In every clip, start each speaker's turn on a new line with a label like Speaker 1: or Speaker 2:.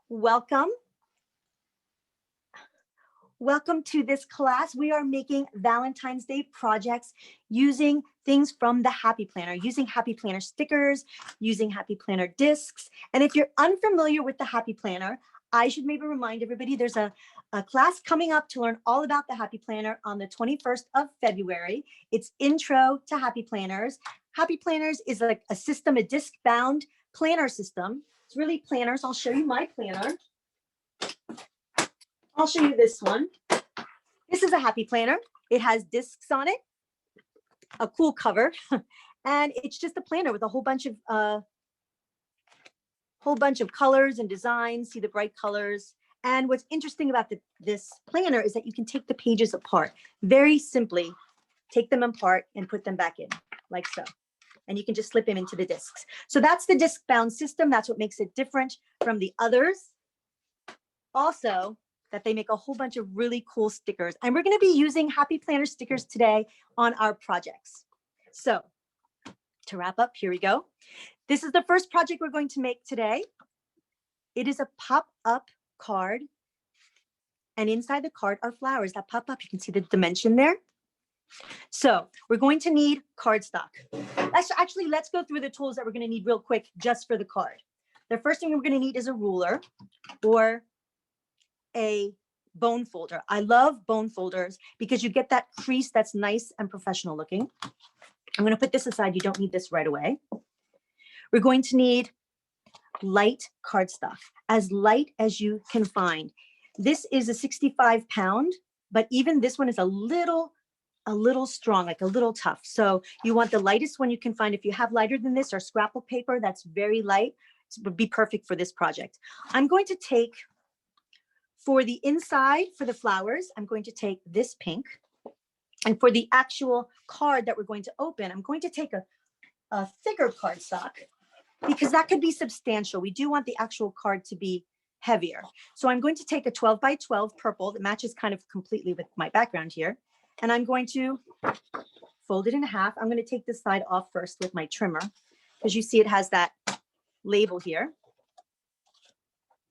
Speaker 1: Welcome. Welcome to this class. We are making Valentine's Day projects using things from the Happy Planner, using Happy Planner stickers, using Happy Planner discs. And if you're unfamiliar with the Happy Planner, I should maybe remind everybody there's a class coming up to learn all about the Happy Planner on the 21st of February. It's Intro to Happy Planners. Happy Planners is like a system, a disc-bound planner system. It's really planners. I'll show you my planner. I'll show you this one. This is a Happy Planner. It has discs on it, a cool cover, and it's just a planner with a whole bunch of colors and designs. See the bright colors. And what's interesting about this planner is that you can take the pages apart. Very simply, take them apart and put them back in, like so. And you can just slip them into the discs. So that's the disc-bound system. That's what makes it different from the others. Also, that they make a whole bunch of really cool stickers. And we're going to be using Happy Planner stickers today on our projects. So to wrap up, here we go. This is the first project we're going to make today. It is a pop-up card. And inside the card are flowers that pop up. You can see the dimension there. So we're going to need cardstock. Let's go through the tools that we're going to need real quick just for the card. The first thing we're going to need is a ruler or a bone folder. I love bone folders because you get that crease that's nice and professional looking. I'm going to put this aside. You don't need this right away. We're going to need light cardstock, as light as you can find. This is a 65 pound, but even this one is a little strong, like a little tough. So you want the lightest one you can find. If you have lighter than this or scrapple paper that's very light, it would be perfect for this project. I'm going to take, for the inside, for the flowers, I'm going to take this pink. And for the actual card that we're going to open, I'm going to take a thicker cardstock because that could be substantial. We do want the actual card to be heavier. So I'm going to take a 12 by 12 purple that matches kind of completely with my background here. And I'm going to fold it in half. I'm going to take this side off first with my trimmer. As you see, it has that label here.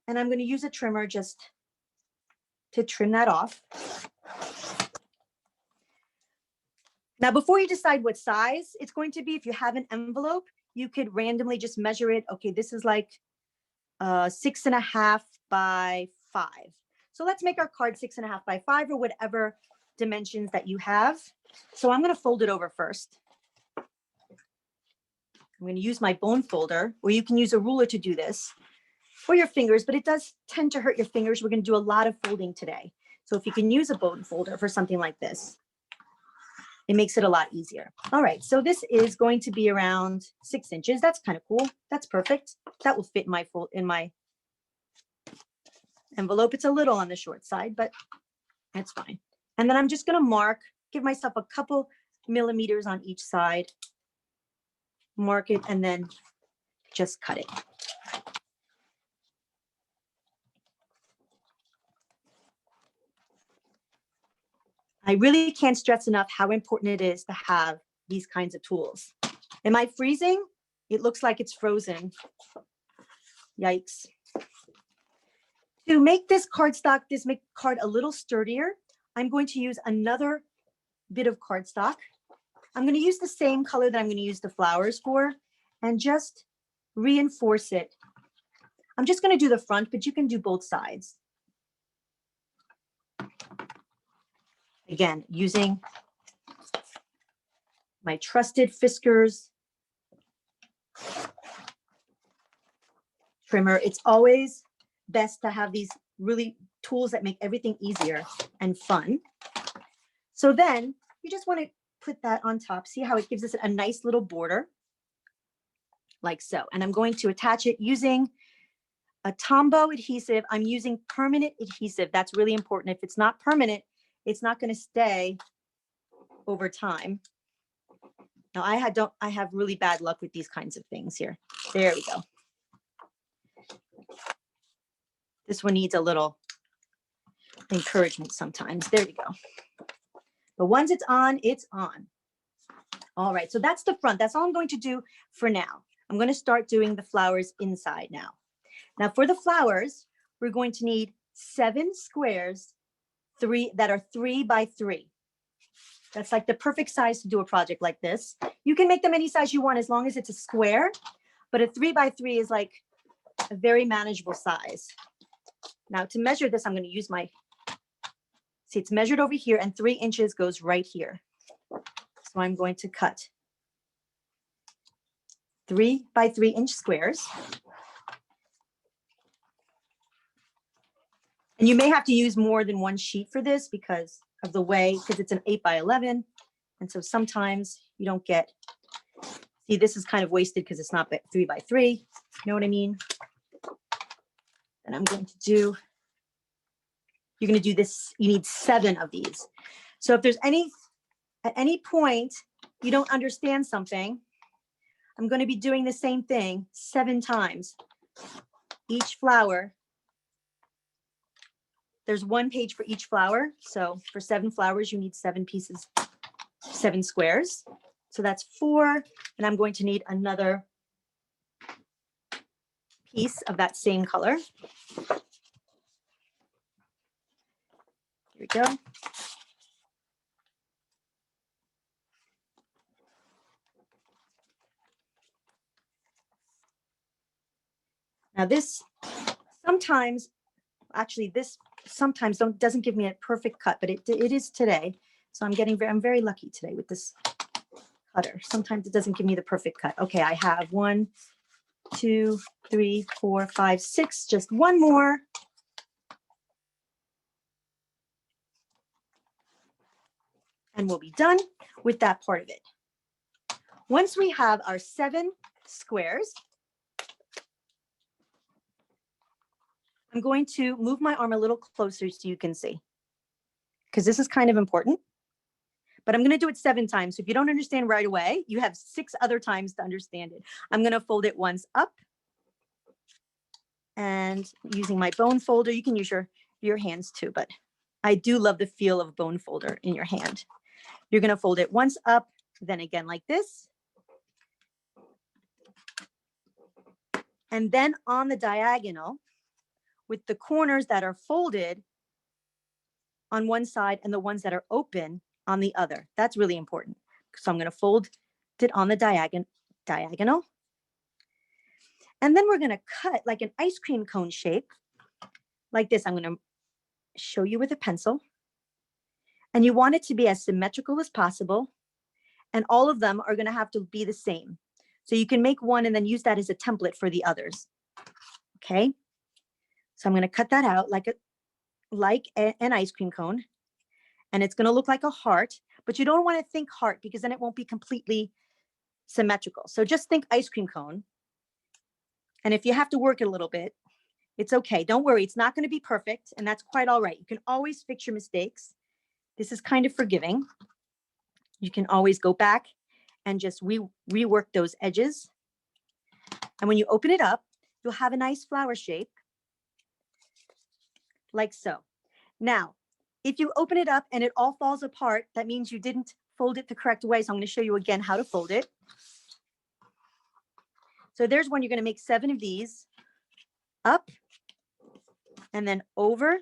Speaker 1: And I'm going to use a trimmer just to trim that off. Now, before you decide what size it's going to be, if you have an envelope, you could randomly just measure it. Okay, this is like 6.5 by 5. So let's make our card 6.5 by 5 or whatever dimensions that you have. So I'm going to fold it over first. I'm going to use my bone folder, or you can use a ruler to do this, or your fingers, but it does tend to hurt your fingers. We're going to do a lot of folding today. So if you can use a bone folder for something like this, it makes it a lot easier. All right, so this is going to be around 6 inches. That's kind of cool. That's perfect. That will fit in my envelope. It's a little on the short side, but that's fine. And then I'm just going to give myself a couple millimeters on each side, mark it, and then just cut it. I really can't stress enough how important it is to have these kinds of tools. Am I freezing? It looks like it's frozen. Yikes. To make this cardstock, card a little sturdier, I'm going to use another bit of cardstock. I'm going to use the same color that I'm going to use the flowers for and just reinforce it. I'm just going to do the front, but you can do both sides. Again, using my trusted Fiskars trimmer. It's always best to have these really tools that make everything easier and fun. So then you just want to put that on top. See how it gives us a nice little border, like so. And I'm going to attach it using a Tombow adhesive. I'm using permanent adhesive. That's really important. If it's not permanent, it's not going to stay over time. Now I have really bad luck with these kinds of things here. There we go. This one needs a little encouragement sometimes. There we go. But once it's on, it's on. All right, so that's the front. That's all I'm going to do for now. I'm going to start doing the flowers inside now. Now for the flowers, we're going to need 7 squares, that are 3 by 3. That's like the perfect size to do a project like this. You can make them any size you want as long as it's a square, but a 3 by 3 is like a very manageable size. Now to measure this, I'm going to use my, see, it's measured over here and 3 inches goes right here. So I'm going to cut 3 by 3 inch squares. And you may have to use more than one sheet for this because of the way, because it's an 8 by 11. And so sometimes you don't get, see, this is kind of wasted because it's not 3 by 3. You know what I mean? And I'm going to do, you're going to do this, you need 7 of these. So if there's at any point you don't understand something, I'm going to be doing the same thing 7 times. Each flower, there's 1 page for each flower. So for 7 flowers, you need 7 pieces, 7 squares. So that's 4. And I'm going to need another piece of that same color. Here we go. Now this sometimes, actually this sometimes doesn't give me a perfect cut, but it is today. So I'm very lucky today with this cutter. Sometimes it doesn't give me the perfect cut. Okay, I have 1, 2, 3, 4, 5, 6, just 1 more. And we'll be done with that part of it. Once we have our 7 squares, I'm going to move my arm a little closer so you can see, because this is kind of important. But I'm going to do it 7 times. So if you don't understand right away, you have 6 other times to understand it. I'm going to fold it once up. And using my bone folder, you can use your hands too, but I do love the feel of a bone folder in your hand. You're going to fold it once up, then again like this. And then on the diagonal, with the corners that are folded on one side and the ones that are open on the other. That's really important. So I'm going to fold it on the diagonal. And then we're going to cut like an ice cream cone shape like this. I'm going to show you with a pencil. And you want it to be as symmetrical as possible. And all of them are going to have to be the same. So you can make one and then use that as a template for the others. Okay. So I'm going to cut that out like an ice cream cone. And it's going to look like a heart, but you don't want to think heart because then it won't be completely symmetrical. So just think ice cream cone. And if you have to work it a little bit, it's okay. Don't worry. It's not going to be perfect. And that's quite all right. You can always fix your mistakes. This is kind of forgiving. You can always go back and just rework those edges. And when you open it up, you'll have a nice flower shape like so. Now, if you open it up and it all falls apart, that means you didn't fold it the correct way. So I'm going to show you again how to fold it. So there's one. You're going to make 7 of these, up and then over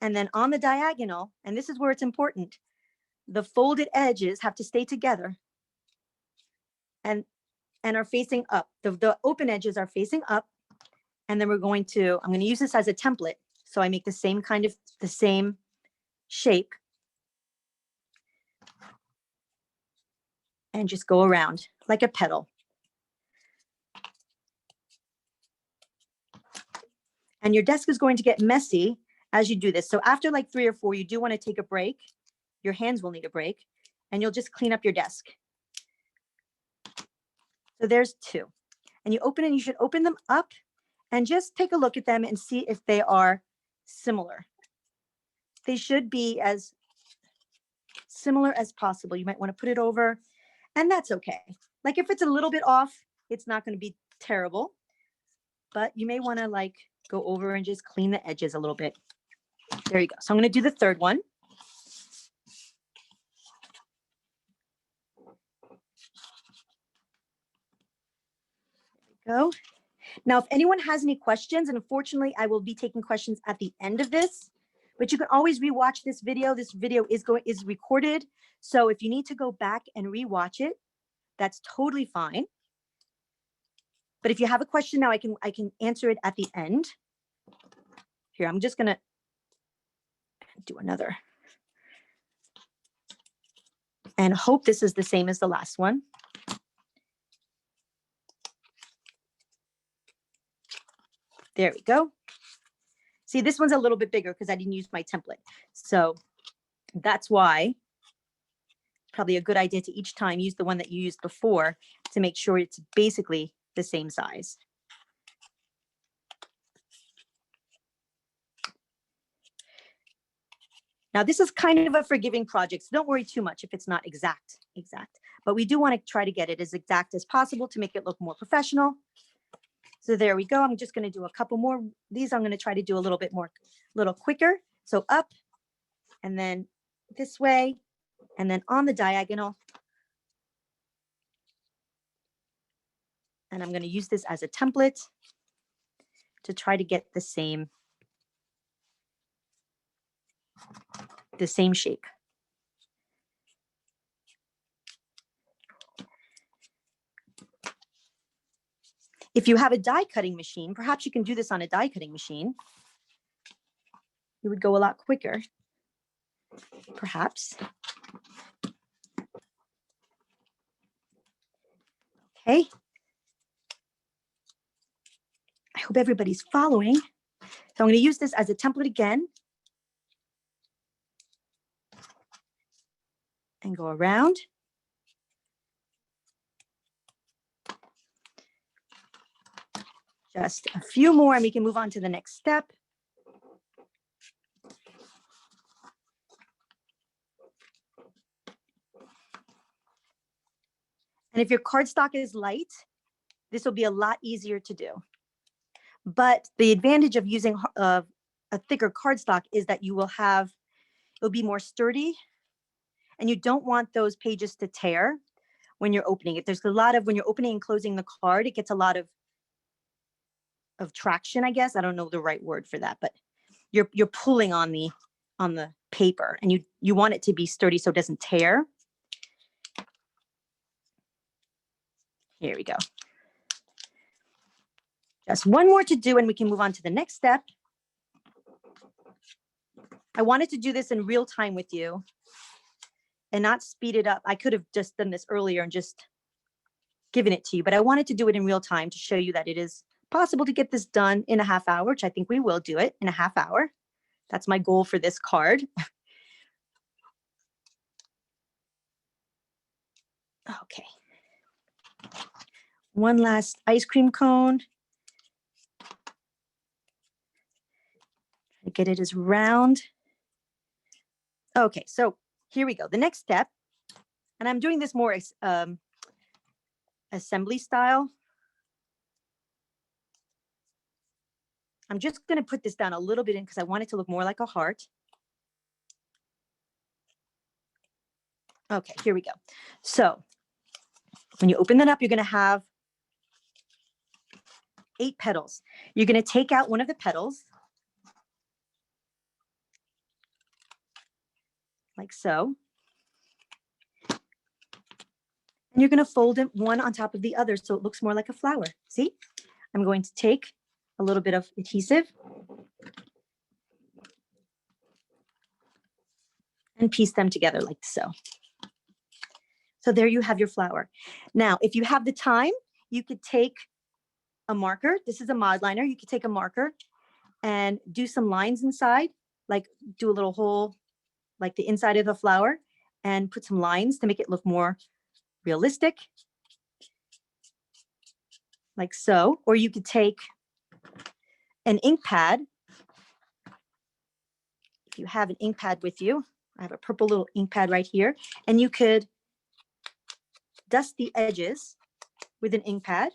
Speaker 1: and then on the diagonal. And this is where it's important. The folded edges have to stay together and are facing up. The open edges are facing up. And then I'm going to use this as a template. So I make the same shape and just go around like a petal. And your desk is going to get messy as you do this. So after like 3 or 4, you do want to take a break. Your hands will need a break and you'll just clean up your desk. So there's 2. And you should open them up and just take a look at them and see if they are similar. They should be as similar as possible. You might want to put it over, and that's okay. Like if it's a little bit off, it's not going to be terrible, but you may want to like go over and just clean the edges a little bit. There you go. So I'm going to do the 3rd one. There we go. Now, if anyone has any questions, and unfortunately, I will be taking questions at the end of this, but you can always rewatch this video. This video is recorded. So if you need to go back and rewatch it, that's totally fine. But if you have a question now, I can answer it at the end. Here, I'm just gonna do another. And hope this is the same as the last one. There we go. See, this one's a little bit bigger because I didn't use my template. So that's why probably a good idea to each time use the one that you used before to make sure it's basically the same size. Now, this is kind of a forgiving project, so don't worry too much if it's not exact, but we do want to try to get it as exact as possible to make it look more professional. So there we go. I'm just going to do a couple more. These I'm going to try to do a little bit more, little quicker. So up and then this way, and then on the diagonal. And I'm going to use this as a template to try to get the same shape. If you have a die cutting machine, perhaps you can do this on a die cutting machine. It would go a lot quicker, perhaps. Okay. I hope everybody's following. So I'm going to use this as a template again. And go around. Just a few more and we can move on to the next step. And if your cardstock is light, this will be a lot easier to do. But the advantage of using a thicker cardstock is that it'll be more sturdy, and you don't want those pages to tear when you're opening it. There's a lot of, when you're opening and closing the card, it gets a lot of traction, I guess. I don't know the right word for that, but you're pulling on the paper, and you want it to be sturdy so it doesn't tear. Here we go. Just one more to do and we can move on to the next step. I wanted to do this in real time with you and not speed it up. I could have just done this earlier and just given it to you, but I wanted to do it in real time to show you that it is possible to get this done in a half hour, which I think we will do it in a half hour. That's my goal for this card. Okay. One last ice cream cone. Try to get it as round. Okay, so here we go. The next step, and I'm doing this more assembly style. I'm just going to put this down a little bit in because I want it to look more like a heart. Okay, here we go. So when you open that up, you're going to have 8 petals. You're going to take out one of the petals, like so. And you're going to fold it one on top of the other so it looks more like a flower. See? I'm going to take a little bit of adhesive and piece them together like so. So there you have your flower. Now, if you have the time, you could take a marker. This is a mod liner. You could take a marker and do some lines inside, like do a little hole, like the inside of the flower, and put some lines to make it look more realistic, like so. Or you could take an ink pad. If you have an ink pad with you, I have a purple little ink pad right here, and you could dust the edges with an ink pad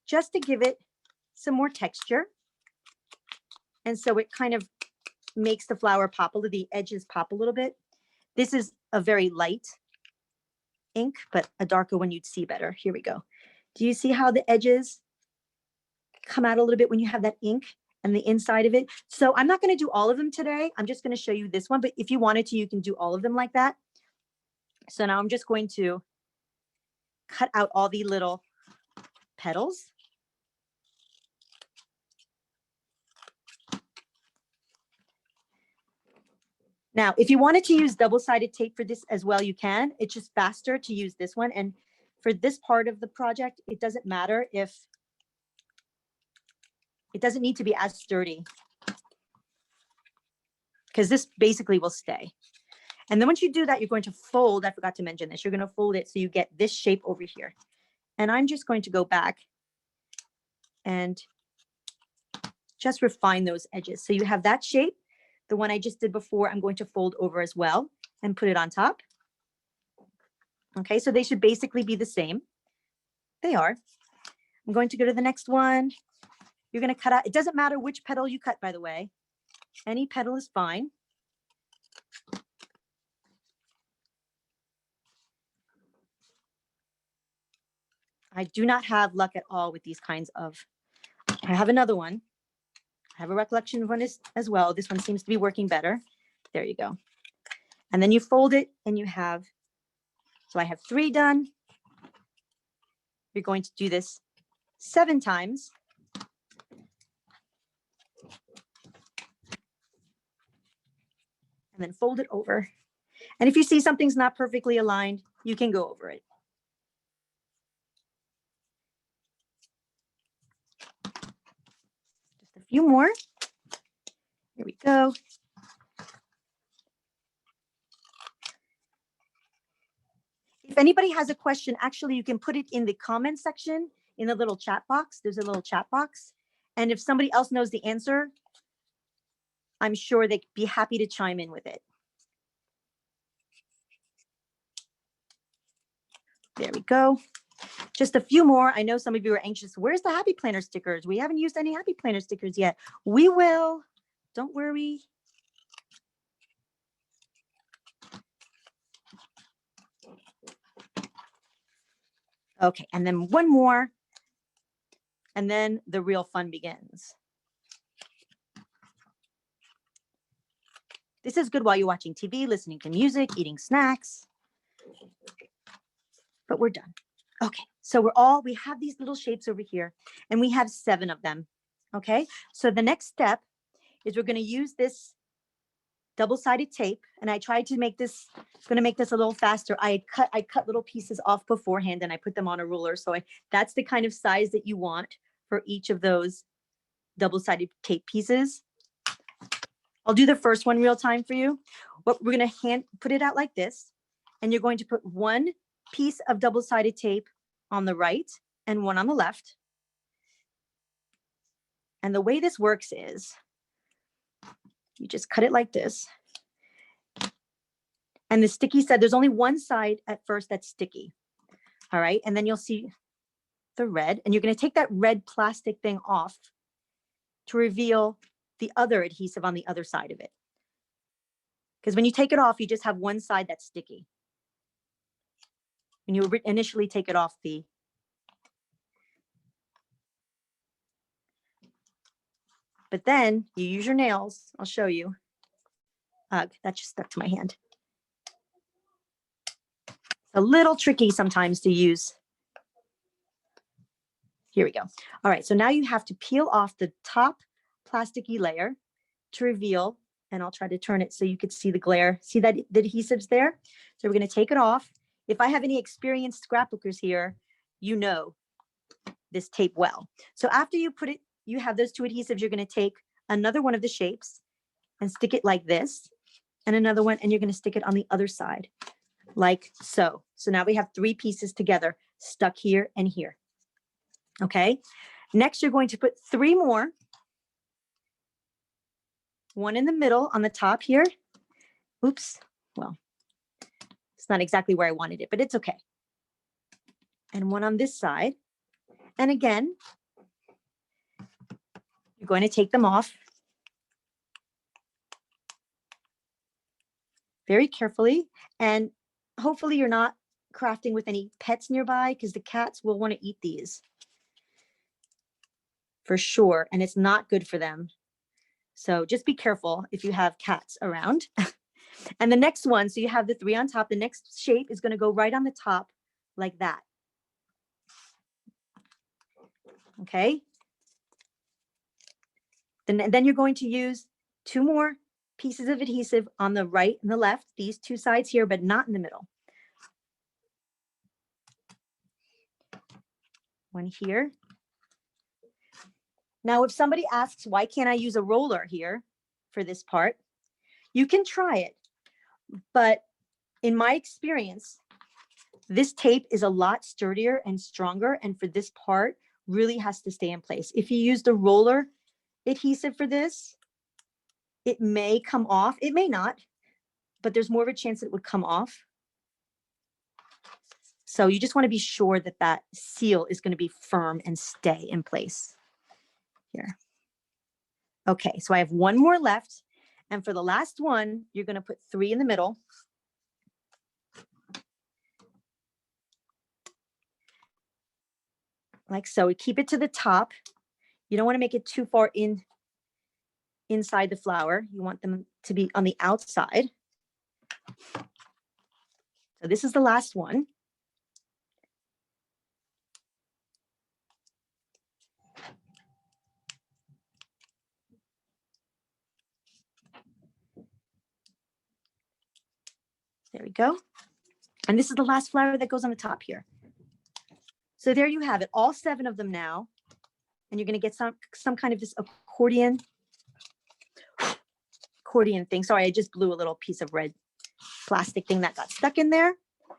Speaker 1: just to give it some more texture. And so it kind of makes the flower pop a little, the edges pop a little bit. This is a very light ink, but a darker one you'd see better. Here we go. Do you see how the edges come out a little bit when you have that ink and the inside of it. So I'm not going to do all of them today. I'm just going to show you this one, but if you wanted to, you can do all of them like that. So now I'm just going to cut out all the little petals. Now, if you wanted to use double-sided tape for this as well, you can. It's just faster to use this one. And for this part of the project, it doesn't matter if it doesn't need to be as sturdy, because this basically will stay. And then once you do that, you're going to fold. I forgot to mention this. You're going to fold it so you get this shape over here. And I'm just going to go back and just refine those edges. So you have that shape. The one I just did before, I'm going to fold over as well and put it on top. Okay, so they should basically be the same. They are. I'm going to go to the next one. You're going to cut out. It doesn't matter which petal you cut, by the way. Any petal is fine. I do not have luck at all with these kinds of. I have another one. I have a recollection of one as well. This one seems to be working better. There you go. And then you fold it and you have, so I have 3 done. You're going to do this 7 times. And then fold it over. And if you see something's not perfectly aligned, you can go over it. Just a few more. Here we go. If anybody has a question, actually, you can put it in the comment section in the little chat box. There's a little chat box. And if somebody else knows the answer, I'm sure they'd be happy to chime in with it. There we go. Just a few more. I know some of you are anxious. Where's the Happy Planner stickers? We haven't used any Happy Planner stickers yet. We will. Don't worry. Okay, and then one more. And then the real fun begins. This is good while you're watching TV, listening to music, eating snacks. But we're done. Okay, so we have these little shapes over here, and we have 7 of them. Okay, so the next step is we're going to use this double-sided tape, and I tried to make this, going to make this a little faster. I cut little pieces off beforehand, and I put them on a ruler. So that's the kind of size that you want for each of those double-sided tape pieces. I'll do the first one real time for you. What we're going to put it out like this, and you're going to put 1 piece of double-sided tape on the right and 1 on the left. And the way this works is you just cut it like this. And the sticky side, there's only one side at first that's sticky. All right, and then you'll see the red, and you're going to take that red plastic thing off to reveal the other adhesive on the other side of it. Because when you take it off, you just have one side that's sticky. When you initially take it off but then you use your nails. I'll show you. That just stuck to my hand. It's a little tricky sometimes to use. Here we go. All right, so now you have to peel off the top plasticky layer to reveal, and I'll try to turn it so you could see the glare. See that the adhesive's there? So we're going to take it off. If I have any experienced scrapbookers here, you know this tape well. So after you put it, you have those 2 adhesives, you're going to take another one of the shapes and stick it like this, and another one, and you're going to stick it on the other side, like so. So now we have 3 pieces together, stuck here and here. Okay. Next, you're going to put 3 more. 1 in the middle on the top here. Oops. Well, it's not exactly where I wanted it, but it's okay. And 1 on this side. And again, you're going to take them off very carefully. And hopefully you're not crafting with any pets nearby, because the cats will want to eat these. for sure, and it's not good for them. So just be careful if you have cats around. And the next one, so you have the 3 on top, the next shape is going to go right on the top like that. Okay. Then you're going to use 2 more pieces of adhesive on the right and the left, these 2 sides here, but not in the middle. One here. Now, if somebody asks, why can't I use a roller here for this part? You can try it, but in my experience, this tape is a lot sturdier and stronger, and for this part, really has to stay in place. If you use the roller adhesive for this, it may come off. It may not, but there's more of a chance that it would come off. So you just want to be sure that that seal is going to be firm and stay in place here. Okay, so I have 1 more left. And for the last one, you're going to put 3 in the middle. Like so. We keep it to the top. You don't want to make it too far inside the flower. You want them to be on the outside. So this is the last one. There we go. And this is the last flower that goes on the top here. So there you have it, all 7 of them now. And you're going to get some kind of this accordion thing. Sorry, I just blew a little piece of red plastic thing that got stuck in there.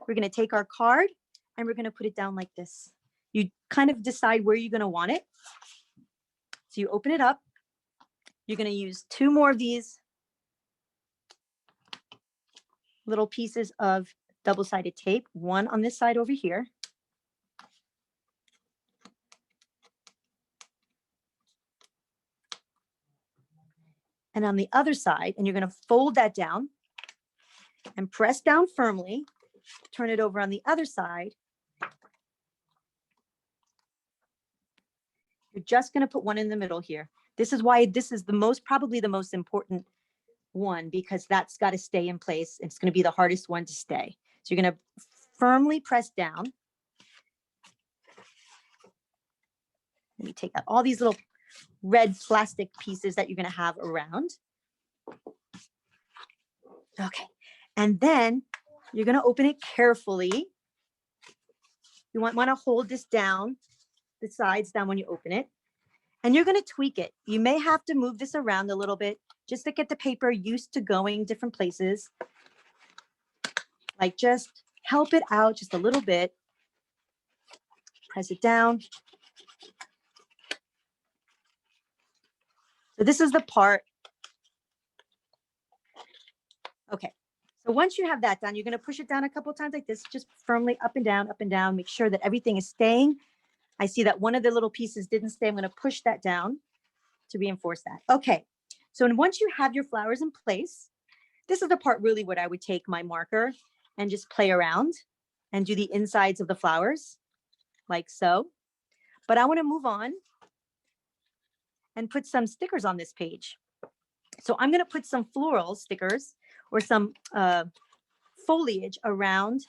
Speaker 1: We're going to take our card and we're going to put it down like this. You kind of decide where you're going to want it. So you open it up. You're going to use 2 more of these little pieces of double-sided tape, 1 on this side over here. And on the other side, and you're going to fold that down and press down firmly, turn it over on the other side. You're just going to put 1 in the middle here. This is why this is probably the most important one, because that's got to stay in place. It's going to be the hardest one to stay. So you're going to firmly press down. Let me take out all these little red plastic pieces that you're going to have around. Okay. And then you're going to open it carefully. You want to hold this down, the sides down when you open it. And you're going to tweak it. You may have to move this around a little bit just to get the paper used to going different places. Like just help it out just a little bit. Press it down. So this is the part. Okay. So once you have that done, you're going to push it down a couple of times like this, just firmly up and down, make sure that everything is staying. I see that one of the little pieces didn't stay. I'm going to push that down to reinforce that. Okay. So once you have your flowers in place, this is the part really what I would take my marker and just play around and do the insides of the flowers like so. But I want to move on and put some stickers on this page. So I'm going to put some floral stickers or some foliage around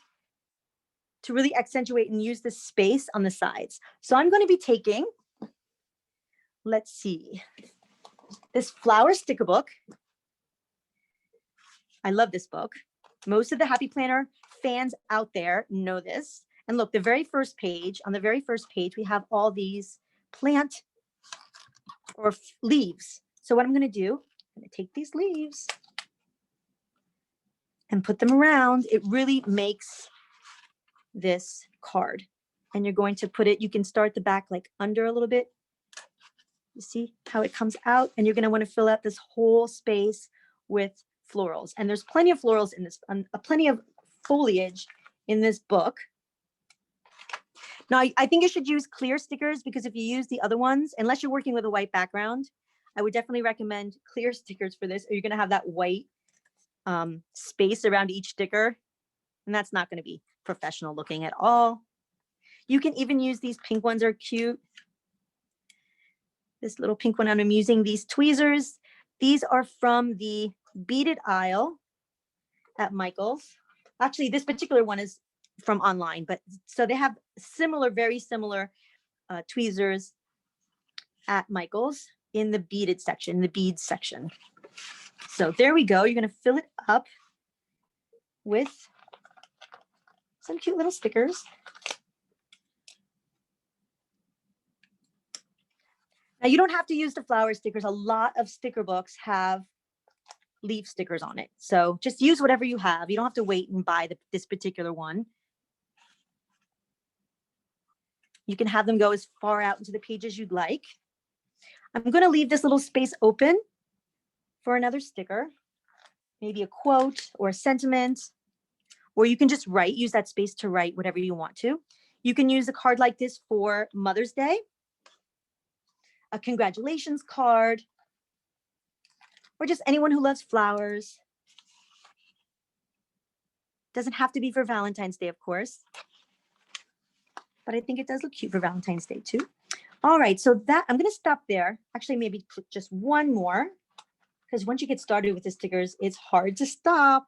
Speaker 1: to really accentuate and use the space on the sides. So I'm going to be taking, let's see, this flower sticker book. I love this book. Most of the Happy Planner fans out there know this. And look, the very first page, on the very first page, we have all these plant or leaves. So what I'm going to do, I'm going to take these leaves and put them around. It really makes this card. And you're going to put it, you can start the back like under a little bit. You see how it comes out, and you're going to want to fill out this whole space with florals. And there's plenty of florals in this, plenty of foliage in this book. Now, I think you should use clear stickers, because if you use the other ones, unless you're working with a white background, I would definitely recommend clear stickers for this, or you're going to have that white space around each sticker. And that's not going to be professional looking at all. You can even use these pink ones, are cute. This little pink one, I'm using these tweezers. These are from the beaded aisle at Michael's. Actually, this particular one is from online, but so they have similar, very similar tweezers at Michael's in the beaded section, the beads section. So there we go. You're going to fill it up with some cute little stickers. Now you don't have to use the flower stickers. A lot of sticker books have leaf stickers on it. So just use whatever you have. You don't have to wait and buy this particular one. You can have them go as far out into the page as you'd like. I'm going to leave this little space open for another sticker, maybe a quote or a sentiment, or you can just write, use that space to write whatever you want to. You can use a card like this for Mother's Day, a congratulations card, or just anyone who loves flowers. Doesn't have to be for Valentine's Day, of course, but I think it does look cute for Valentine's Day too. All right, so that I'm going to stop there. Actually, maybe put just one more, because once you get started with the stickers, it's hard to stop.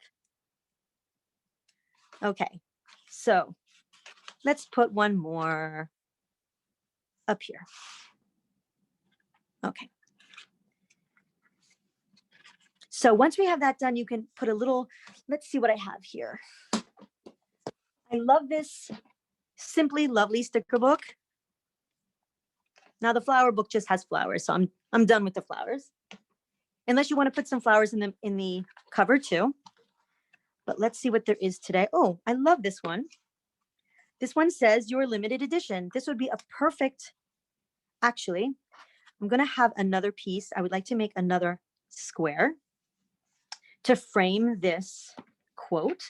Speaker 1: Okay, so let's put one more up here. Okay. So once we have that done, you can put a little, let's see what I have here. I love this Simply Lovely sticker book. Now the flower book just has flowers, so I'm done with the flowers. Unless you want to put some flowers in the cover too. But let's see what there is today. Oh, I love this one. This one says your limited edition. This would be a perfect, actually, I'm going to have another piece. I would like to make another square to frame this quote.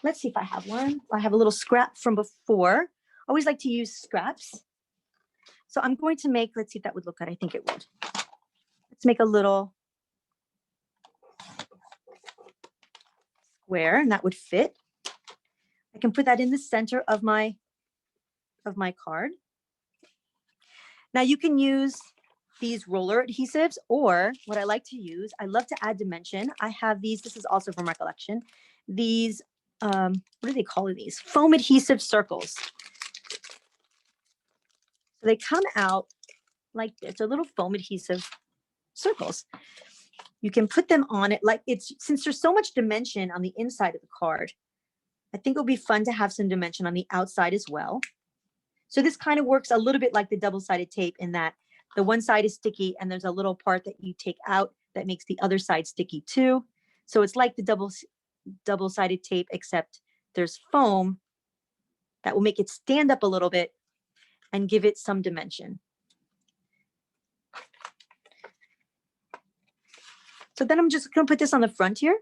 Speaker 1: Let's see if I have one. I have a little scrap from before. Always like to use scraps. So I'm going to make, let's see if that would look good. I think it would. Let's make a little square, and that would fit. I can put that in the center of my card. Now you can use these roller adhesives, or what I like to use, I love to add dimension. I have these, this is also from my collection, these, what do they call these? Foam adhesive circles. So they come out like this, they're little foam adhesive circles. You can put them on it like it's, since there's so much dimension on the inside of the card, I think it'll be fun to have some dimension on the outside as well. So this kind of works a little bit like the double-sided tape in that the one side is sticky and there's a little part that you take out that makes the other side sticky too. So it's like the double-sided tape, except there's foam that will make it stand up a little bit and give it some dimension. So then I'm just going to put this on the front here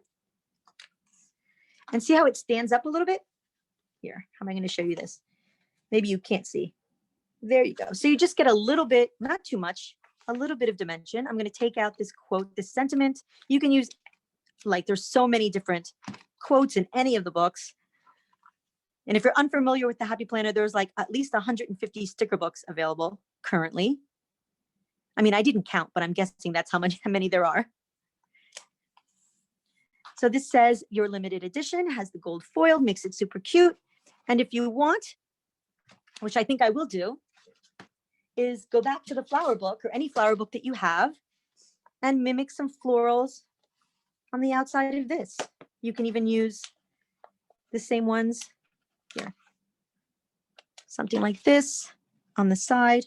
Speaker 1: and see how it stands up a little bit. Here, how am I going to show you this? Maybe you can't see. There you go. So you just get a little bit, not too much, a little bit of dimension. I'm going to take out this quote, this sentiment. You can use, like, there's so many different quotes in any of the books. And if you're unfamiliar with the Happy Planner, there's like at least 150 sticker books available currently. I mean, I didn't count, but I'm guessing that's how many there are. So this says your limited edition, has the gold foil, makes it super cute. And if you want, which I think I will do, is go back to the flower book or any flower book that you have and mimic some florals on the outside of this. You can even use the same ones here. Something like this on the side.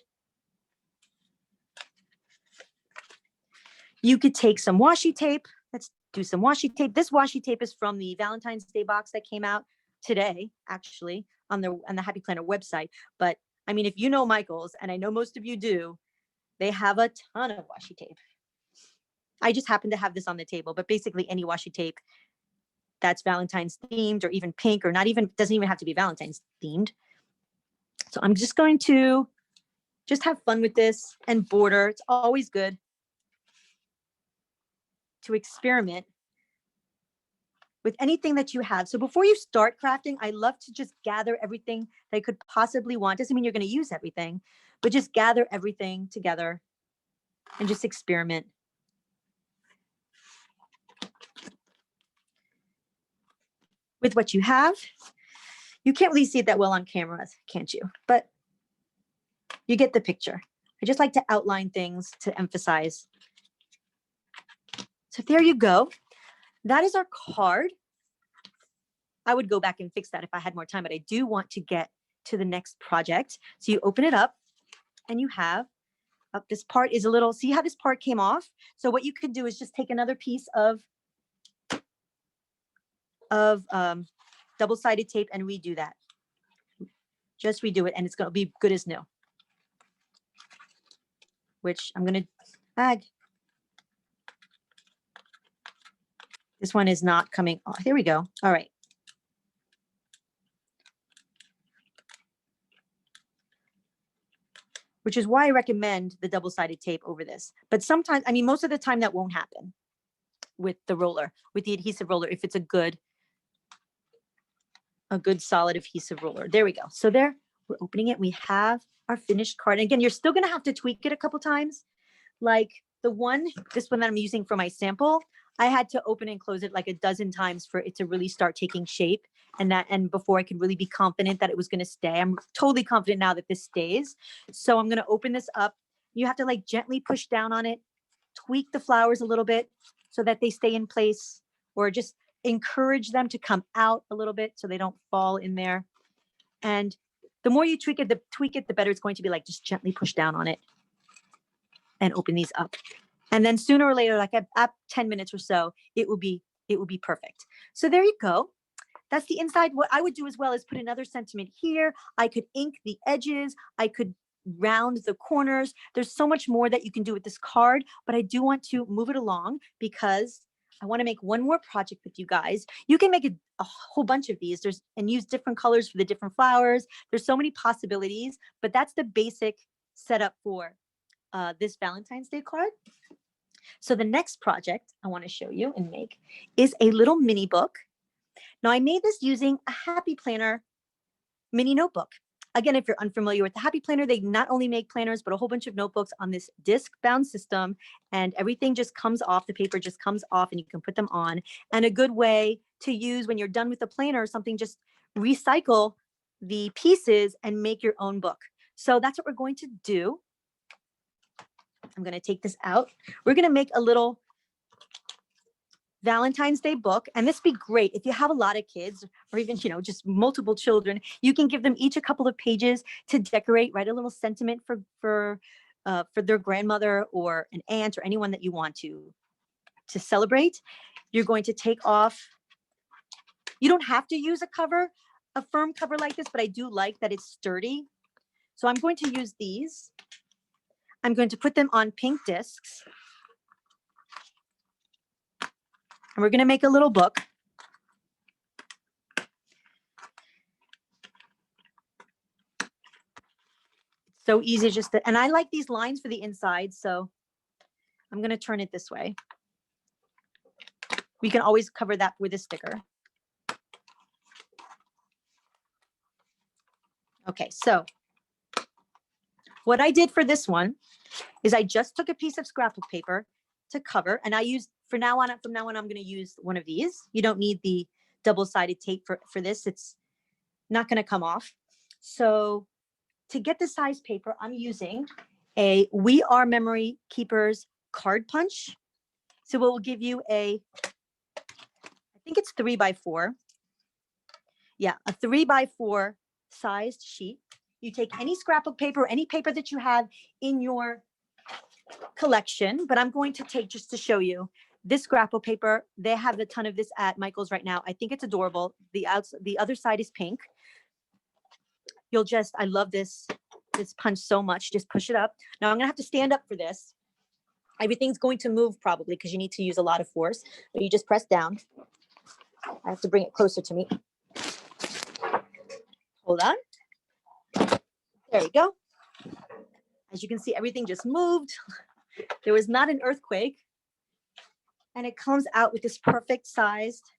Speaker 1: You could take some washi tape. Let's do some washi tape. This washi tape is from the Valentine's Day box that came out today, actually, on the Happy Planner website. But I mean, if you know Michael's, and I know most of you do, they have a ton of washi tape. I just happen to have this on the table, but basically any washi tape that's Valentine's themed or even pink, or not even, doesn't even have to be Valentine's themed. So I'm just going to just have fun with this and border. It's always good to experiment with anything that you have. So before you start crafting, I love to just gather everything that I could possibly want. Doesn't mean you're going to use everything, but just gather everything together and just experiment. With what you have. You can't really see it that well on cameras, can't you? But you get the picture. I just like to outline things to emphasize. So there you go. That is our card. I would go back and fix that if I had more time, but I do want to get to the next project. So you open it up and you have, this part is a little, see how this part came off? So what you could do is just take another piece of double-sided tape and redo that. Just redo it and it's going to be good as new. Which I'm going to add. This one is not coming off. Here we go. All right. Which is why I recommend the double-sided tape over this. But sometimes, I mean, most of the time that won't happen with the roller, with the adhesive roller, if it's a good solid adhesive roller. There we go. So there, we're opening it. We have our finished card. And again, you're still going to have to tweak it a couple times. Like this one that I'm using for my sample, I had to open and close it like a dozen times for it to really start taking shape. And before I could really be confident that it was going to stay. I'm totally confident now that this stays. So I'm going to open this up. You have to like gently push down on it, tweak the flowers a little bit so that they stay in place, or just encourage them to come out a little bit so they don't fall in there. And the more you tweak it, the better it's going to be. Like just gently push down on it and open these up. And then sooner or later, like at 10 minutes or so, it will be perfect. So there you go. That's the inside. What I would do as well is put another sentiment here. I could ink the edges. I could round the corners. There's so much more that you can do with this card, but I do want to move it along because I want to make one more project with you guys. You can make a whole bunch of these. And use different colors for the different flowers. There's so many possibilities, but that's the basic setup for this Valentine's Day card. So the next project I want to show you and make is a little mini book. Now I made this using a Happy Planner mini notebook. Again, if you're unfamiliar with the Happy Planner, they not only make planners, but a whole bunch of notebooks on this disc-bound system, and everything just comes off, the paper just comes off, and you can put them on. And a good way to use when you're done with the planner or something, just recycle the pieces and make your own book. So that's what we're going to do. I'm going to take this out. We're going to make a little Valentine's Day book, and this would be great if you have a lot of kids, or even, just multiple children. You can give them each a couple of pages to decorate, write a little sentiment for their grandmother or an aunt or anyone that you want to celebrate. You're going to take off. You don't have to use a firm cover like this, but I do like that it's sturdy. So I'm going to use these. I'm going to put them on pink discs. And we're going to make a little book. So easy and I like these lines for the inside, so I'm going to turn it this way. We can always cover that with a sticker. Okay, so what I did for this one is I just took a piece of scrapbook paper to cover, and I used, from now on, I'm going to use one of these. You don't need the double-sided tape for this. It's not going to come off. So to get the size paper, I'm using a We Are Memory Keepers card punch. So it will give you I think it's 3x4. Yeah, a 3x4 sized sheet. You take any scrapbook paper, any paper that you have in your collection, but I'm going to take, just to show you, this scrapbook paper. They have a ton of this at Michael's right now. I think it's adorable. The other side is pink. I love this punch so much. Just push it up. Now I'm gonna have to stand up for this. Everything's going to move probably because you need to use a lot of force, but you just press down. I have to bring it closer to me. Hold on. There we go. As you can see, everything just moved. There was not an earthquake. And it comes out with this perfect sized.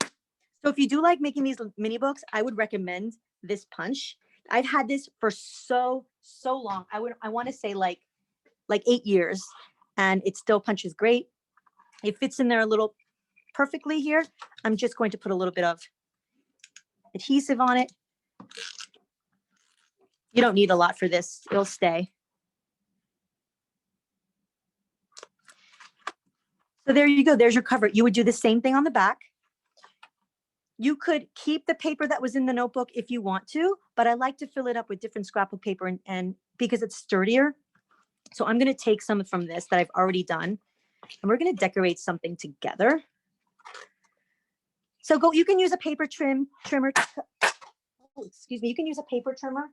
Speaker 1: So if you do like making these mini books, I would recommend this punch. I've had this for so long. I want to say like like 8 years, and it still punches great. It fits in there a little perfectly here. I'm just going to put a little bit of adhesive on it. You don't need a lot for this. It'll stay. So there you go. There's your cover. You would do the same thing on the back. You could keep the paper that was in the notebook if you want to, but I like to fill it up with different scrapbook paper and because it's sturdier. So I'm going to take some from this that I've already done, and we're going to decorate something together. So you can use a paper trimmer. Oh, excuse me. You can use a paper trimmer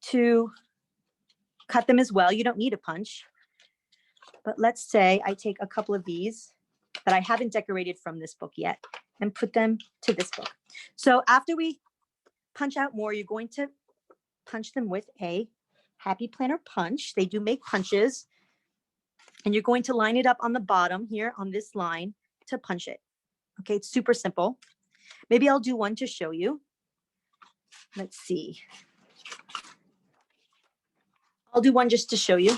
Speaker 1: to cut them as well. You don't need a punch. But let's say I take a couple of these that I haven't decorated from this book yet and put them to this book. So after we punch out more, you're going to punch them with a Happy Planner punch. They do make punches. And you're going to line it up on the bottom here on this line to punch it. Okay, it's super simple. Maybe I'll do one to show you. Let's see. I'll do one just to show you.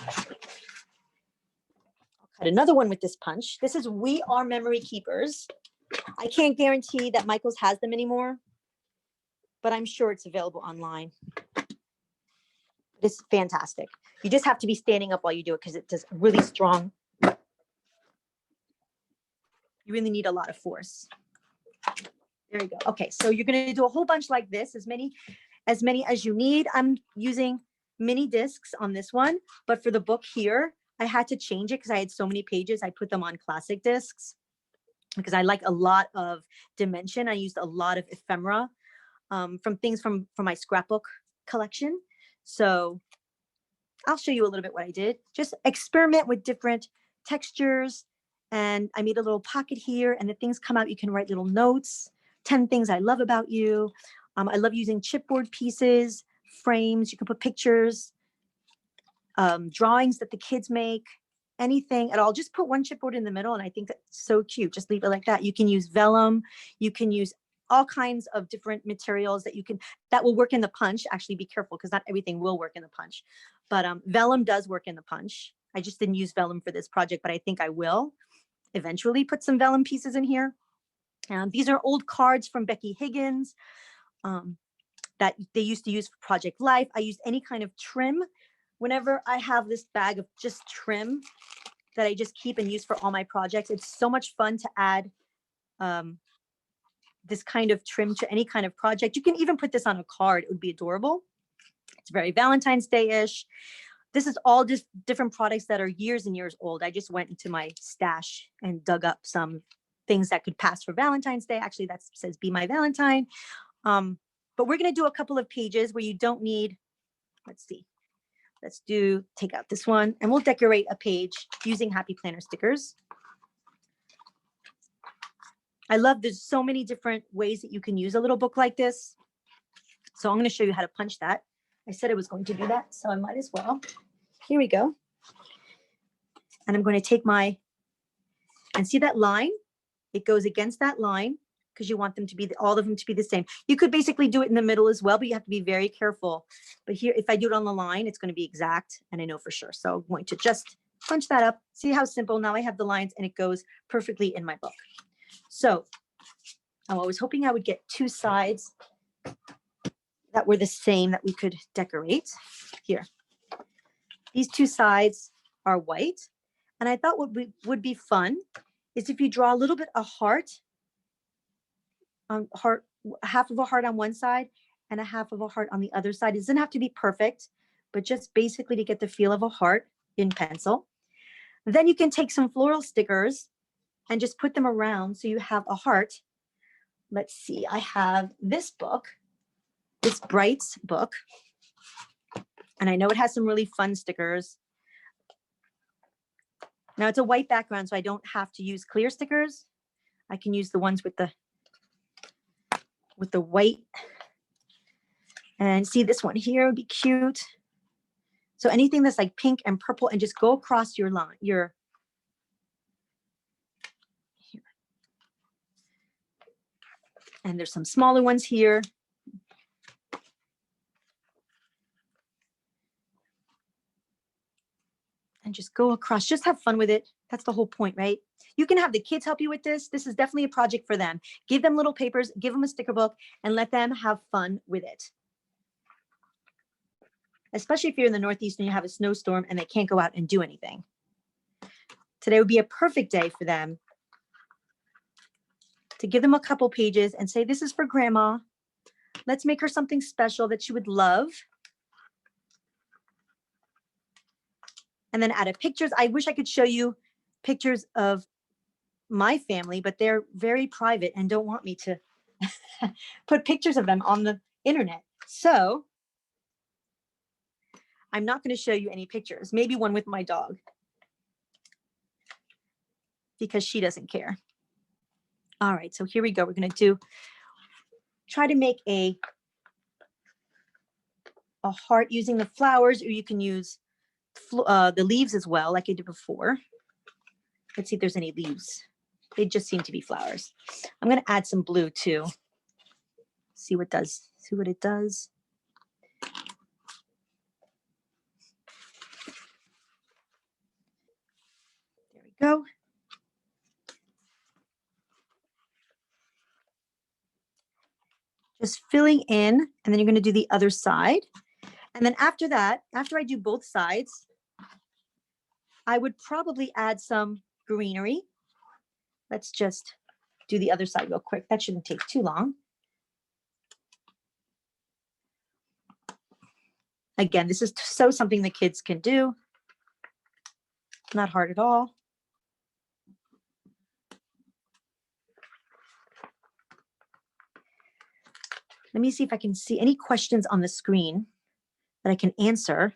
Speaker 1: Cut another one with this punch. This is We Are Memory Keepers. I can't guarantee that Michaels has them anymore, but I'm sure it's available online. It's fantastic. You just have to be standing up while you do it because it does really strong. You really need a lot of force. There you go. Okay, so you're going to do a whole bunch like this, as many as you need. I'm using mini discs on this one, but for the book here, I had to change it because I had so many pages. I put them on classic discs because I like a lot of dimension. I used a lot of ephemera from things from my scrapbook collection. So I'll show you a little bit what I did. Just experiment with different textures. And I made a little pocket here, and the things come out. You can write little notes, 10 things I love about you. I love using chipboard pieces, frames. You can put pictures, drawings that the kids make, anything at all. Just put one chipboard in the middle, and I think that's so cute. Just leave it like that. You can use vellum. You can use all kinds of different materials that will work in the punch. Actually, be careful because not everything will work in the punch. But vellum does work in the punch. I just didn't use vellum for this project, but I think I will eventually put some vellum pieces in here. These are old cards from Becky Higgins that they used to use for Project Life. I used any kind of trim. Whenever I have this bag of just trim that I just keep and use for all my projects, it's so much fun to add this kind of trim to any kind of project. You can even put this on a card. It would be adorable. It's very Valentine's Day-ish. This is all just different products that are years and years old. I just went into my stash and dug up some things that could pass for Valentine's Day. Actually, that says Be My Valentine. But we're going to do a couple of pages where you don't need, let's see. Take out this one, and we'll decorate a page using Happy Planner stickers. I love there's so many different ways that you can use a little book like this. So I'm going to show you how to punch that. I said I was going to do that, so I might as well. Here we go. And I'm going to take and see that line? It goes against that line because you want them to be, all of them to be the same. You could basically do it in the middle as well, but you have to be very careful. But here, if I do it on the line, it's going to be exact, and I know for sure. So I'm going to just punch that up. See how simple? Now I have the lines, and it goes perfectly in my book. So I was hoping I would get two sides that were the same that we could decorate. Here. These two sides are white. And I thought what would be fun is if you draw a little bit of heart, half of a heart on one side and a half of a heart on the other side. It doesn't have to be perfect, but just basically to get the feel of a heart in pencil. Then you can take some floral stickers and just put them around so you have a heart. Let's see, I have this book, this Brights book, and I know it has some really fun stickers. Now it's a white background, so I don't have to use clear stickers. I can use the ones with the white. And see, this one here would be cute. So anything that's like pink and purple, and just go across your line, here. And there's some smaller ones here. and just go across. Just have fun with it. That's the whole point, right? You can have the kids help you with this. This is definitely a project for them. Give them little papers, give them a sticker book, and let them have fun with it. Especially if you're in the Northeast and you have a snowstorm and they can't go out and do anything. Today would be a perfect day for them to give them a couple pages and say, this is for grandma. Let's make her something special that she would love. And then out of pictures, I wish I could show you pictures of my family, but they're very private and don't want me to put pictures of them on the internet. So I'm not going to show you any pictures, maybe one with my dog, because she doesn't care. All right, so here we go. We're going to try to make a heart using the flowers, or you can use the leaves as well, like I did before. Let's see if there's any leaves. They just seem to be flowers. I'm going to add some blue too. See what it does. There we go. Just filling in, and then you're going to do the other side. And then after that, after I do both sides, I would probably add some greenery. Let's just do the other side real quick. That shouldn't take too long. Again, this is something the kids can do. Not hard at all. Let me see if I can see any questions on the screen that I can answer.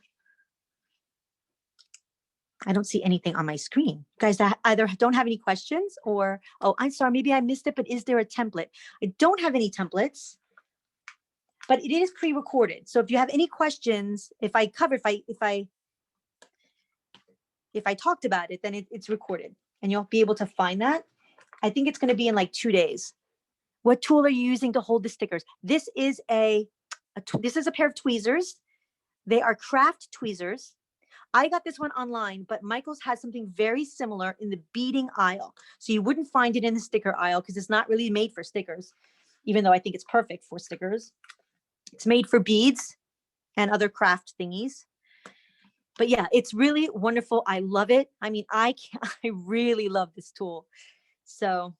Speaker 1: I don't see anything on my screen. Guys, that either don't have any questions or, oh, I'm sorry, maybe I missed it, but is there a template? I don't have any templates, but it is pre-recorded. So if you have any questions, if I talked about it, then it's recorded and you'll be able to find that. I think it's going to be in like 2 days. What tool are you using to hold the stickers? This is a pair of tweezers. They are craft tweezers. I got this one online, but Michael's has something very similar in the beading aisle. So you wouldn't find it in the sticker aisle because it's not really made for stickers, even though I think it's perfect for stickers. It's made for beads and other craft thingies. But yeah, it's really wonderful. I love it. I mean, I really love this tool. So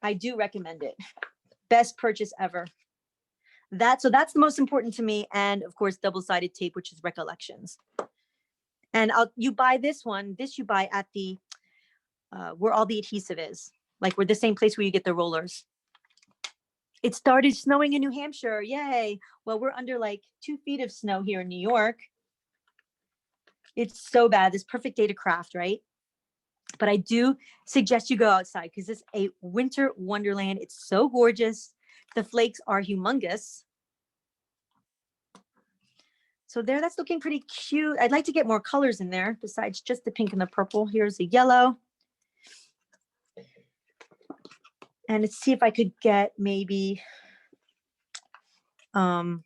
Speaker 1: I do recommend it. Best purchase ever. So that's the most important to me. And of course, double-sided tape, which is Recollections. And you buy this one, you buy at the, where all the adhesive is. Like we're the same place where you get the rollers. It started snowing in New Hampshire. Yay. Well, we're under like 2 feet of snow here in New York. It's so bad. This perfect day to craft, right? But I do suggest you go outside because it's a winter wonderland. It's so gorgeous. The flakes are humongous. So there, that's looking pretty cute. I'd like to get more colors in there besides just the pink and the purple. Here's the yellow. And let's see if I could get maybe, I'd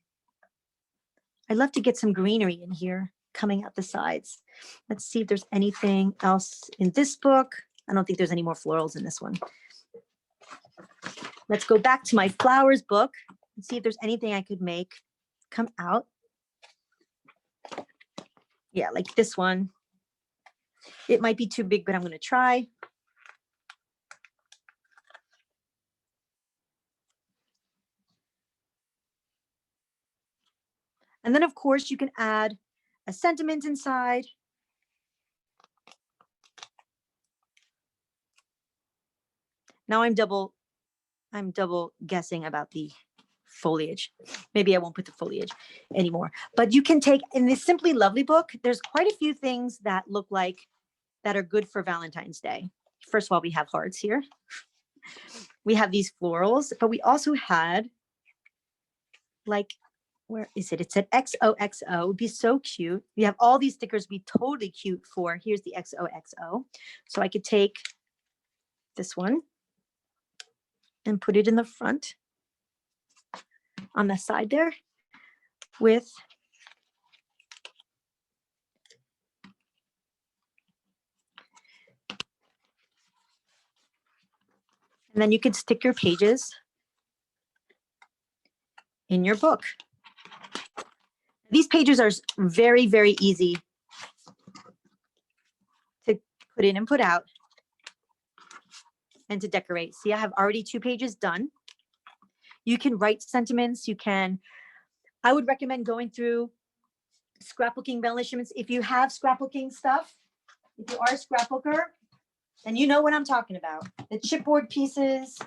Speaker 1: love to get some greenery in here coming out the sides. Let's see if there's anything else in this book. I don't think there's any more florals in this one. Let's go back to my flowers book and see if there's anything I could make come out. Yeah, like this one. It might be too big, but I'm going to try. And then, of course, you can add a sentiment inside. Now I'm double guessing about the foliage. Maybe I won't put the foliage anymore. But you can take, in this Simply Lovely book, there's quite a few things that look like that are good for Valentine's Day. First of all, we have hearts here. We have these florals, but we also had like, where is it? It said XOXO. It would be so cute. We have all these stickers be totally cute for, here's the XOXO. So I could take this one and put it in the front on the side there with And then you can stick your pages in your book. These pages are very, very easy to put in and put out and to decorate. See, I have already 2 pages done. You can write sentiments. I would recommend going through scrapbooking embellishments. If you have scrapbooking stuff, if you are a scrapbooker, and you know what I'm talking about, the chipboard pieces.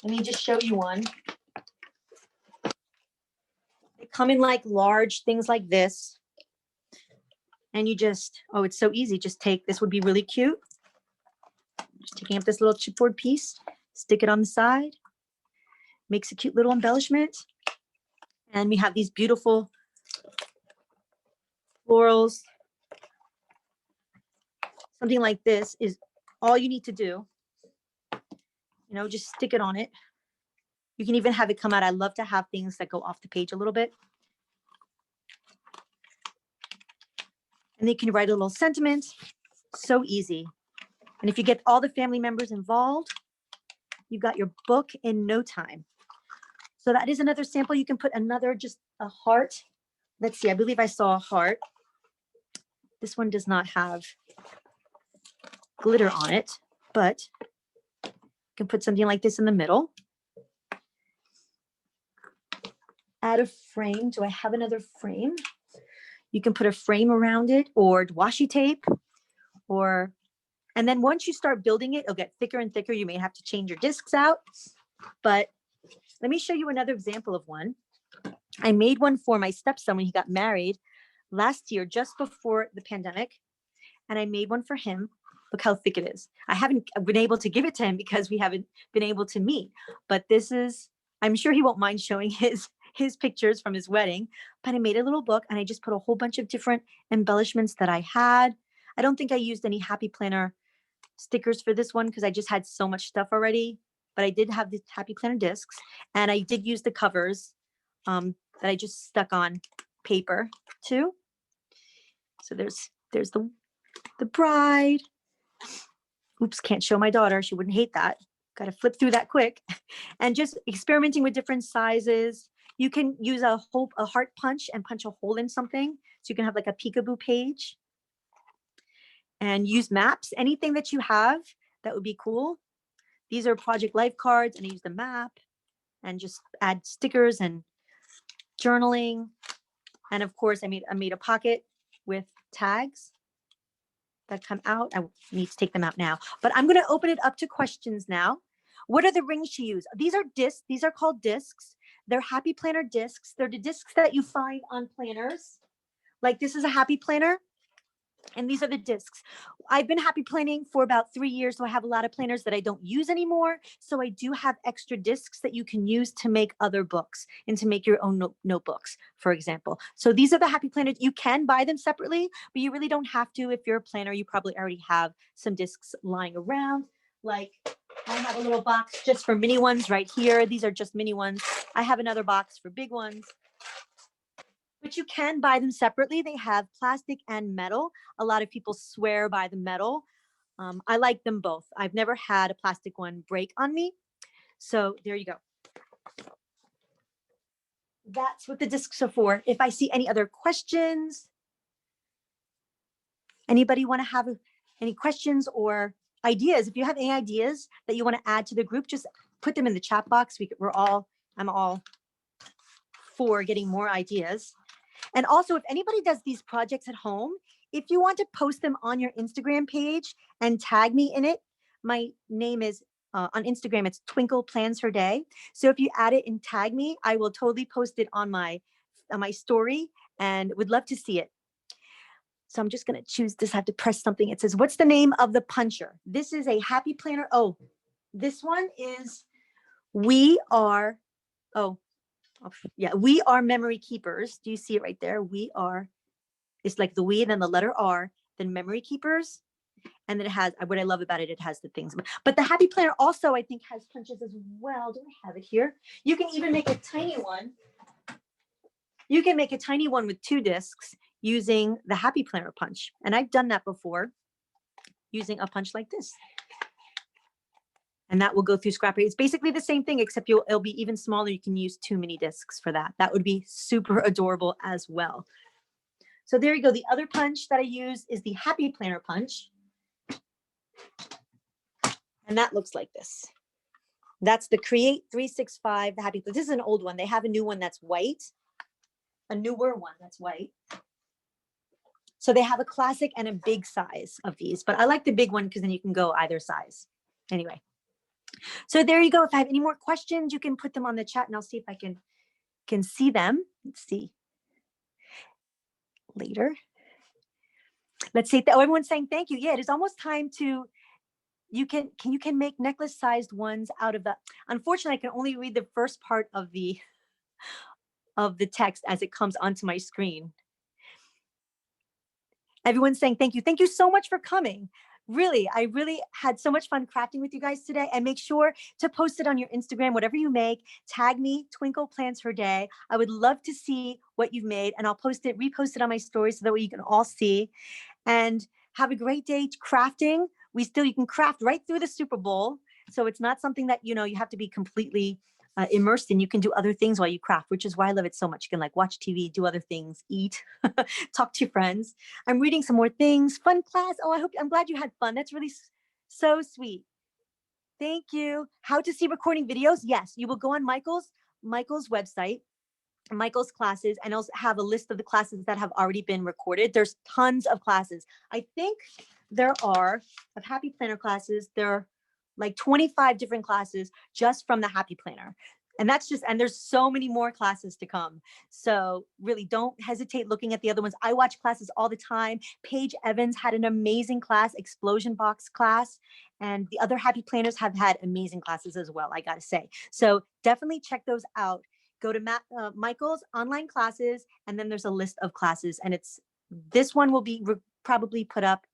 Speaker 1: Let me just show you one. They come in like large things like this. And you just, oh, it's so easy. Just take, this would be really cute. Just taking up this little chipboard piece, stick it on the side, makes a cute little embellishment. And we have these beautiful florals. Something like this is all you need to do. You know, just stick it on it. You can even have it come out. I love to have things that go off the page a little bit. And they can write a little sentiment. So easy. And if you get all the family members involved, you've got your book in no time. So that is another sample. You can put another, just a heart. Let's see, I believe I saw a heart. This one does not have glitter on it, but you can put something like this in the middle. Add a frame. Do I have another frame? You can put a frame around it or washi tape, and then once you start building it, it'll get thicker and thicker. You may have to change your discs out, but let me show you another example of one. I made one for my stepson when he got married last year, just before the pandemic, and I made one for him. Look how thick it is. I haven't been able to give it to him because we haven't been able to meet, but this is, I'm sure he won't mind showing his pictures from his wedding, but I made a little book and I just put a whole bunch of different embellishments that I had. I don't think I used any Happy Planner stickers for this one because I just had so much stuff already, but I did have the Happy Planner discs, and I did use the covers that I just stuck on paper too. So there's the bride. Oops, can't show my daughter. She wouldn't hate that. Got to flip through that quick. And just experimenting with different sizes. You can use a heart punch and punch a hole in something. So you can have like a peekaboo page. And use maps, anything that you have that would be cool. These are Project Life cards, and I use the map and just add stickers and journaling. And of course, I made a pocket with tags that come out. I need to take them out now, but I'm going to open it up to questions now. What are the rings to use? These are discs. These are called discs. They're Happy Planner discs. They're the discs that you find on planners. Like this is a Happy Planner. And these are the discs. I've been happy planning for about 3 years, so I have a lot of planners that I don't use anymore. So I do have extra discs that you can use to make other books and to make your own notebooks, for example. So these are the Happy Planners. You can buy them separately, but you really don't have to. If you're a planner, you probably already have some discs lying around. Like I have a little box just for mini ones right here. These are just mini ones. I have another box for big ones. But you can buy them separately. They have plastic and metal. A lot of people swear by the metal. I like them both. I've never had a plastic one break on me. So there you go. That's what the discs are for. If I see any other questions, anybody want to have any questions or ideas? If you have any ideas that you want to add to the group, just put them in the chat box. I'm all for getting more ideas. And also, if anybody does these projects at home, if you want to post them on your Instagram page and tag me in it, my name is on Instagram, it's Twinkle Plans Her Day. So if you add it and tag me, I will totally post it on my story and would love to see it. So I'm just going to choose this. I have to press something. It says, what's the name of the puncher? This is a Happy Planner. Oh, this one is We Are Memory Keepers. Do you see it right there? It's like the we, then the letter R, then Memory Keepers. And then it has, what I love about it, it has the things. But the Happy Planner also, I think, has punches as well. Do I have it here? You can even make a tiny one. You can make a tiny one with 2 discs using the Happy Planner punch. And I've done that before using a punch like this. And that will go through scrap paper. It's basically the same thing, except it'll be even smaller. You can use 2 mini discs for that. That would be super adorable as well. So there you go. The other punch that I use is the Happy Planner punch. And that looks like this. That's the Create 365, the Happy. This is an old one. They have a new one that's white, a newer one that's white. So they have a classic and a big size of these, but I like the big one because then you can go either size. Anyway, so there you go. If I have any more questions, you can put them on the chat and I'll see if I can see them. Let's see. Later. Let's see. Oh, everyone's saying thank you. Yeah, it is almost time to, you can make necklace sized ones out of the, unfortunately, I can only read the first part of the text as it comes onto my screen. Everyone's saying thank you. Thank you so much for coming. Really, I really had so much fun crafting with you guys today. And make sure to post it on your Instagram, whatever you make. Tag me, Twinkle Plans Her Day. I would love to see what you've made, and I'll repost it on my story so that way you can all see. And have a great day crafting. You can craft right through the Super Bowl. So it's not something that, you have to be completely immersed in. You can do other things while you craft, which is why I love it so much. You can watch TV, do other things, eat, talk to your friends. I'm reading some more things. Fun class. Oh, I'm glad you had fun. That's really so sweet. Thank you. How to see recording videos? Yes, you will go on Michael's website, Michael's classes, and I'll have a list of the classes that have already been recorded. There's tons of classes. I think there are of Happy Planner classes. There are like 25 different classes just from the Happy Planner. And there's so many more classes to come. So really don't hesitate looking at the other ones. I watch classes all the time. Paige Evans had an amazing class, Explosion Box class. And the other Happy Planners have had amazing classes as well, I gotta say. So definitely check those out. Go to Michael's online classes, and then there's a list of classes. And this one will be probably put up,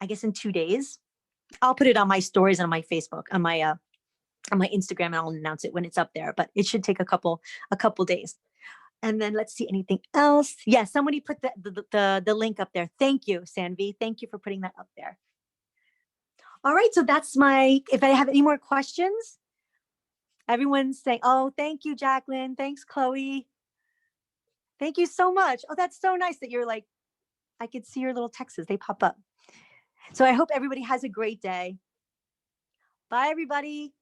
Speaker 1: I guess, in 2 days. I'll put it on my stories and on my Facebook, on my Instagram, and I'll announce it when it's up there. But it should take a couple days. And then let's see, anything else? Yeah, somebody put the link up there. Thank you, Sanvi. Thank you for putting that up there. All right, so that's if I have any more questions. Everyone's saying, oh, thank you, Jacqueline. Thanks, Chloe. Thank you so much. Oh, that's so nice that you're I could see your little texts. They pop up. So I hope everybody has a great day. Bye, everybody.